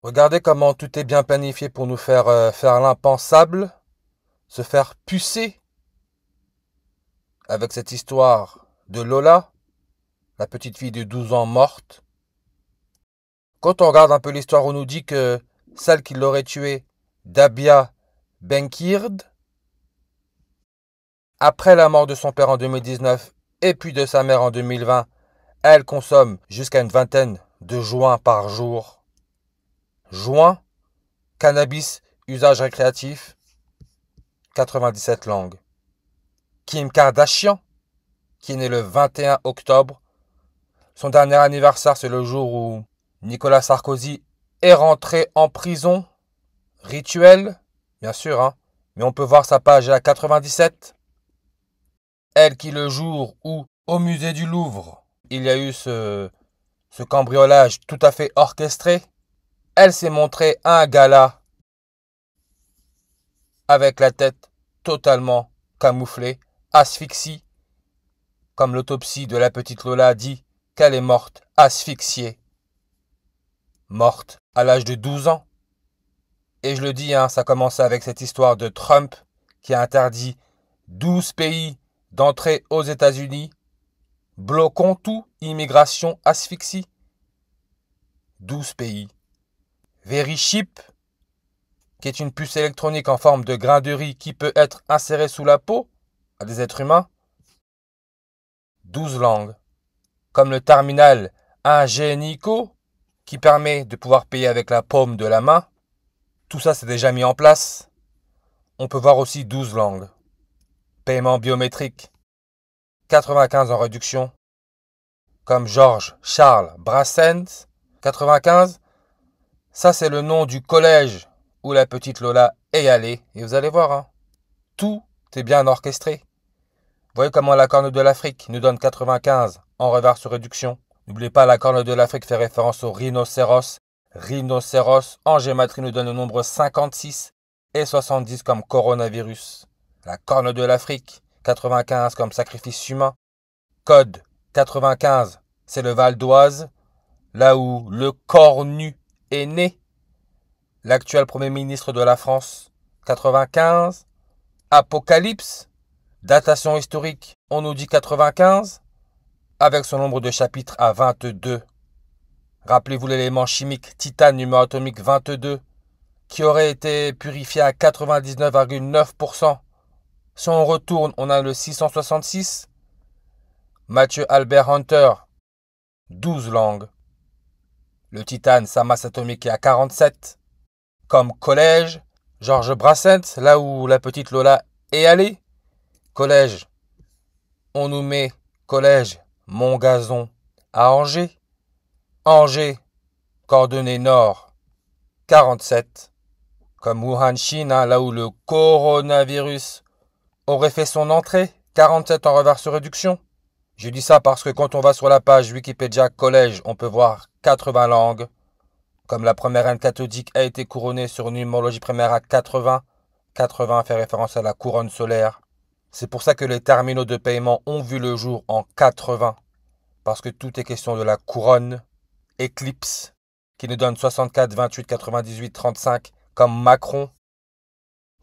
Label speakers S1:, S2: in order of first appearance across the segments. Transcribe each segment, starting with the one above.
S1: Regardez comment tout est bien planifié pour nous faire l'impensable, se faire pucer avec cette histoire de Lola, la petite fille de 12 ans morte. Quand on regarde un peu l'histoire, on nous dit que celle qui l'aurait tuée, Dabia Benkird, après la mort de son père en 2019 et puis de sa mère en 2020, elle consomme jusqu'à une vingtaine de joints par jour. Joints, cannabis, usage récréatif, 97 langues. Kim Kardashian, qui est née le 21 octobre. Son dernier anniversaire, c'est le jour où Nicolas Sarkozy est rentré en prison. Rituel, bien sûr, hein, mais on peut voir sa page à 97. Elle qui, le jour où, au musée du Louvre, il y a eu ce cambriolage tout à fait orchestré, elle s'est montrée à un gala avec la tête totalement camouflée, asphyxie, comme l'autopsie de la petite Lola dit qu'elle est morte asphyxiée. Morte à l'âge de 12 ans. Et je le dis, hein, ça commençait avec cette histoire de Trump qui a interdit 12 pays d'entrer aux États-Unis. Bloquons tout, immigration, asphyxie. 12 pays. VeriChip, qui est une puce électronique en forme de grain de riz qui peut être insérée sous la peau à des êtres humains. 12 langues. Comme le terminal Ingenico, qui permet de pouvoir payer avec la paume de la main. Tout ça, c'est déjà mis en place. On peut voir aussi 12 langues. Paiement biométrique. 95 en réduction. Comme Georges Charles Brassens. 95. Ça, c'est le nom du collège où la petite Lola est allée. Et vous allez voir, hein, tout est bien orchestré. Vous voyez comment la corne de l'Afrique nous donne 95 en reverse sur réduction. N'oubliez pas, la corne de l'Afrique fait référence au rhinocéros. Rhinocéros en gématrie nous donne le nombre 56 et 70 comme coronavirus. La corne de l'Afrique, 95 comme sacrifice humain. Code 95, c'est le Val d'Oise, là où le cornu est né. L'actuel Premier ministre de la France, 95. Apocalypse, datation historique, on nous dit 95, avec son nombre de chapitres à 22. Rappelez-vous l'élément chimique titane numéro atomique 22, qui aurait été purifié à 99,9%. Si on retourne, on a le 666. Mathieu Albert Hunter, 12 langues. Le titane, sa masse atomique est à 47. Comme collège, Georges Brassens, là où la petite Lola est allée. Collège, on nous met collège Montgazon à Angers. Angers, coordonnée nord, 47. Comme Wuhan, Chine, hein, là où le coronavirus aurait fait son entrée, 47 en reverse sur réduction. Je dis ça parce que quand on va sur la page Wikipédia Collège, on peut voir 80 langues. Comme la première reine cathodique a été couronnée sur une numérologie primaire à 80, 80 fait référence à la couronne solaire. C'est pour ça que les terminaux de paiement ont vu le jour en 80. Parce que tout est question de la couronne. Eclipse, qui nous donne 64, 28, 98, 35, comme Macron,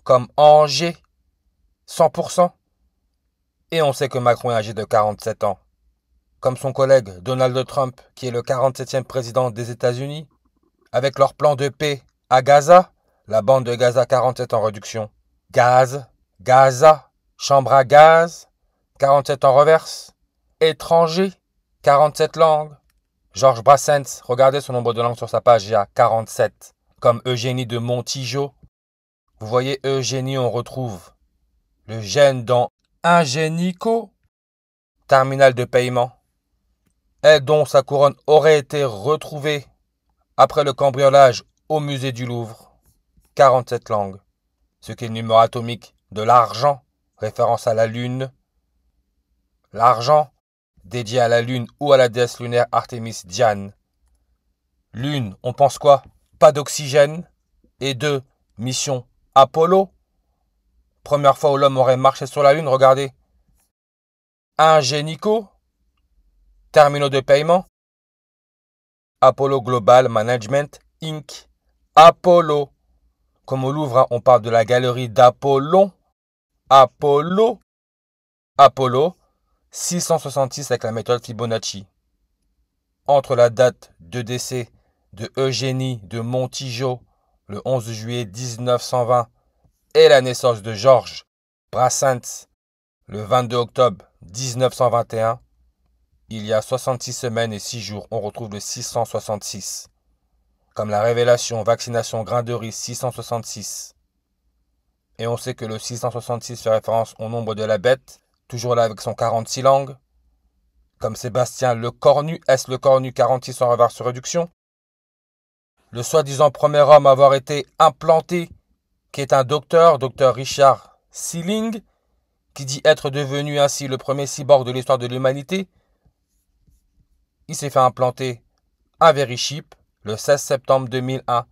S1: comme Angers, 100%. Et on sait que Macron est âgé de 47 ans. Comme son collègue Donald Trump, qui est le 47e président des États-Unis, avec leur plan de paix à Gaza, la bande de Gaza 47 en réduction. Gaz, Gaza, chambre à gaz, 47 en reverse. Étranger, 47 langues. Georges Brassens, regardez son nombre de langues sur sa page, il y a 47. Comme Eugénie de Montijo. Vous voyez Eugénie, on retrouve le gène dans Ingenico, terminal de paiement, et dont sa couronne aurait été retrouvée après le cambriolage au musée du Louvre. 47 langues. Ce qui est le numéro atomique de l'argent, référence à la Lune. L'argent, dédié à la Lune ou à la déesse lunaire Artémis Diane. Lune, on pense quoi? Pas d'oxygène. Et 2, mission Apollo. Première fois où l'homme aurait marché sur la Lune, regardez. Ingenico, terminaux de paiement. Apollo Global Management Inc. Apollo. Comme au Louvre, hein, on parle de la galerie d'Apollon. Apollo. Apollo. 666 avec la méthode Fibonacci. Entre la date de décès de Eugénie de Montijo, le 11 juillet 1920, et la naissance de Georges Brassens, le 22 octobre 1921, il y a 66 semaines et 6 jours, on retrouve le 666. Comme la révélation, vaccination, grain de riz, 666. Et on sait que le 666 fait référence au nombre de la bête, toujours là avec son 46 langues. Comme Sébastien Le Cornu, S. Le Cornu, 46 en reverse réduction. Le soi-disant premier homme à avoir été implanté, qui est un docteur Richard Sealing, qui dit être devenu ainsi le premier cyborg de l'histoire de l'humanité. Il s'est fait implanter un Verichip le 16 septembre 2001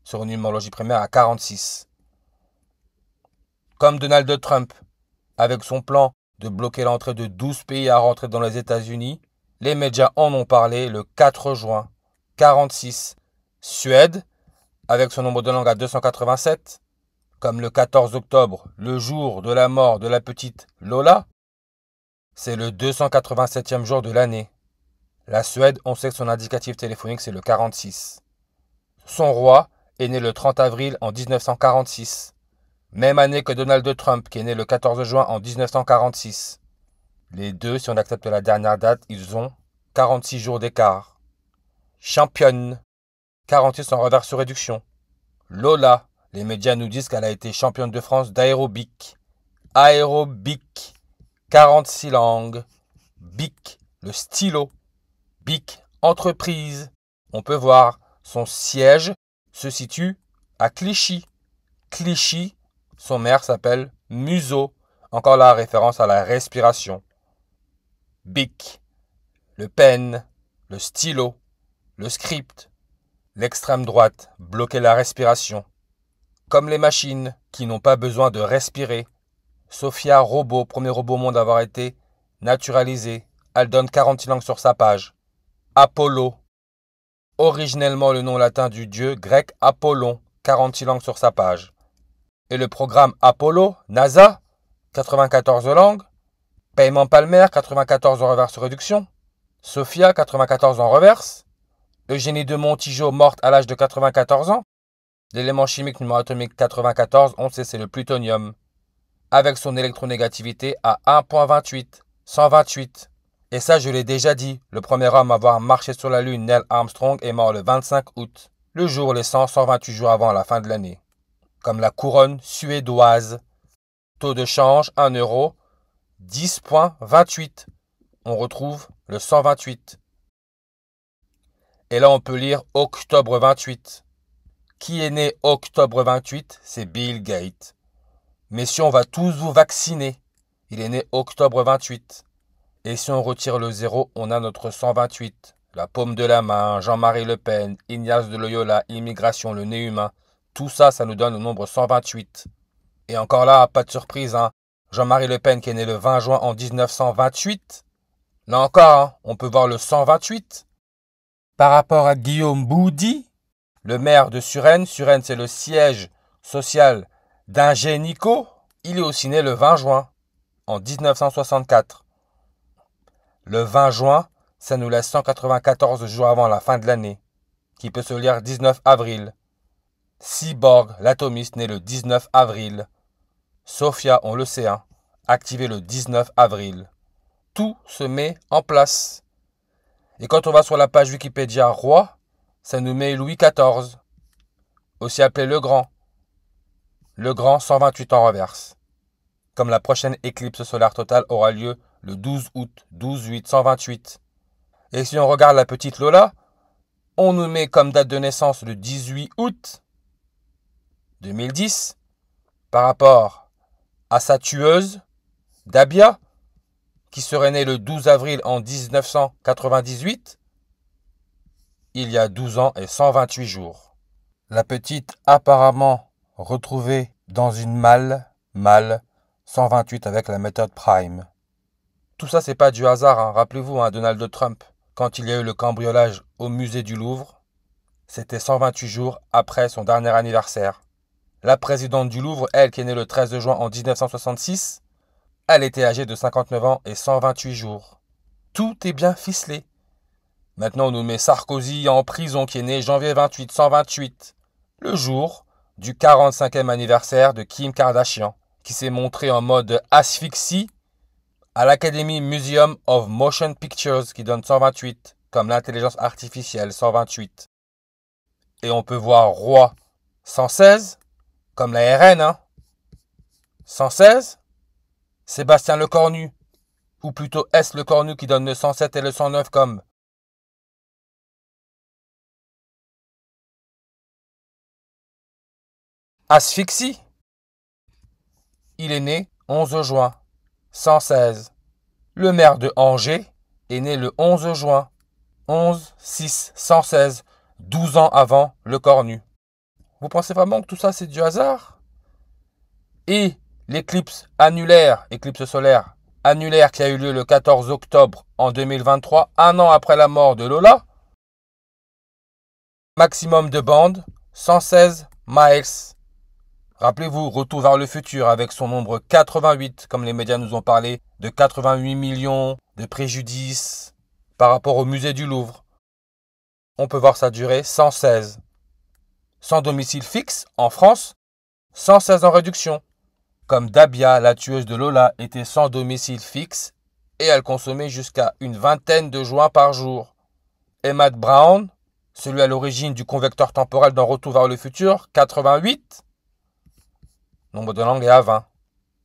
S1: sur une numérologie primaire à 46. Comme Donald Trump, avec son plan de bloquer l'entrée de 12 pays à rentrer dans les États-Unis, les médias en ont parlé le 4 juin 46. Suède, avec son nombre de langues à 287, comme le 14 octobre, le jour de la mort de la petite Lola, c'est le 287e jour de l'année. La Suède, on sait que son indicatif téléphonique, c'est le 46. Son roi est né le 30 avril en 1946. Même année que Donald Trump, qui est né le 14 juin en 1946. Les deux, si on accepte la dernière date, ils ont 46 jours d'écart. Championne, 46 en reverse sur réduction. Lola, les médias nous disent qu'elle a été championne de France d'aérobic. Aérobic, 46 langues. Bic, le stylo. Bic, entreprise. On peut voir, son siège se situe à Clichy. Clichy, son maire s'appelle Museau. Encore là, référence à la respiration. Bic, le pen, le stylo, le script. L'extrême droite, bloquer la respiration. Comme les machines qui n'ont pas besoin de respirer. Sophia Robot, premier robot au monde à avoir été naturalisé. Elle donne 46 langues sur sa page. Apollo, originellement le nom latin du dieu grec Apollon, 46 langues sur sa page. Et le programme Apollo, NASA, 94 langues. Paiement Palmer, 94 en reverse réduction. Sophia, 94 en reverse. Eugénie de Montijo, morte à l'âge de 94 ans. L'élément chimique numéro atomique 94, on sait c'est le plutonium. Avec son électronégativité à 1.28, 128. Et ça, je l'ai déjà dit, le premier homme à avoir marché sur la Lune, Neil Armstrong, est mort le 25 août, le jour laissant 128 jours avant la fin de l'année. Comme la couronne suédoise. Taux de change, 1 euro, 10.28. On retrouve le 128. Et là, on peut lire octobre 28. Qui est né octobre 28? C'est Bill Gates. Messieurs, on va tous vous vacciner. Il est né octobre 28. Et si on retire le 0, on a notre 128. La paume de la main, Jean-Marie Le Pen, Ignace de Loyola, immigration, le nez humain. Tout ça, ça nous donne le nombre 128. Et encore là, pas de surprise, hein. Jean-Marie Le Pen qui est né le 20 juin en 1928. Là encore, hein, on peut voir le 128. Par rapport à Guillaume Boudy, le maire de Suresnes. Suresnes, c'est le siège social d'Ingenico. Il est aussi né le 20 juin en 1964. Le 20 juin, ça nous laisse 194 jours avant la fin de l'année, qui peut se lire 19 avril. Cyborg, l'atomiste, né le 19 avril. Sophia, on le sait, hein, activé le 19 avril. Tout se met en place. Et quand on va sur la page Wikipédia Roi, ça nous met Louis XIV, aussi appelé le Grand. Le Grand, 128 en reverse. Comme la prochaine éclipse solaire totale aura lieu le 12 août, 12-8-128. Et si on regarde la petite Lola, on nous met comme date de naissance le 18 août 2010 par rapport à sa tueuse, Dabia, qui serait née le 12 avril en 1998, il y a 12 ans et 128 jours. La petite apparemment retrouvée dans une malle 128 avec la méthode Prime. Tout ça, c'est pas du hasard, hein. Rappelez-vous, hein, Donald Trump, quand il y a eu le cambriolage au musée du Louvre, C'était 128 jours après son dernier anniversaire. La présidente du Louvre, elle qui est née le 13 juin en 1966, elle était âgée de 59 ans et 128 jours. Tout est bien ficelé. Maintenant, on nous met Sarkozy en prison qui est né janvier 28, 128, le jour du 45e anniversaire de Kim Kardashian, qui s'est montré en mode asphyxie à l'Academy Museum of Motion Pictures qui donne 128, comme l'intelligence artificielle 128. Et on peut voir Roi 116, comme la RN, hein. 116, Sébastien Lecornu, ou plutôt S Lecornu qui donne le 107 et le 109 comme asphyxie. Il est né 11 juin 116. Le maire de Angers est né le 11 juin 11-6-116, 12 ans avant Lecornu. Vous pensez vraiment que tout ça c'est du hasard? Et l'éclipse annulaire, éclipse solaire annulaire qui a eu lieu le 14 octobre en 2023, un an après la mort de Lola, maximum de bande 116 miles. Rappelez-vous, Retour vers le futur avec son nombre 88, comme les médias nous ont parlé, de 88 millions de préjudices par rapport au musée du Louvre. On peut voir sa durée 116. Sans domicile fixe, en France, 116 en réduction. Comme Dabia, la tueuse de Lola, était sans domicile fixe et elle consommait jusqu'à une vingtaine de joints par jour. Emmett Brown, celui à l'origine du convecteur temporel dans Retour vers le futur, 88. Nombre de langues est à 20.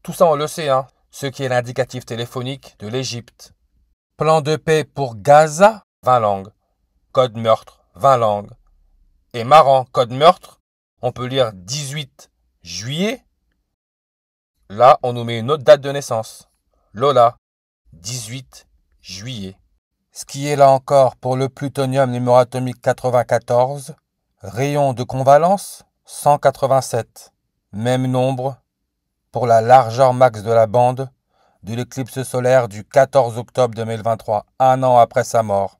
S1: Tout ça on le sait, hein, ce qui est l'indicatif téléphonique de l'Égypte. Plan de paix pour Gaza, 20 langues. Code meurtre, 20 langues. Et marrant, code meurtre, on peut lire 18 juillet. Là, on nous met une autre date de naissance. Lola, 18 juillet. Ce qui est là encore pour le plutonium numéro atomique 94. Rayon de convalence, 187. Même nombre pour la largeur max de la bande de l'éclipse solaire du 14 octobre 2023, un an après sa mort.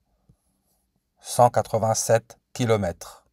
S1: 187 km.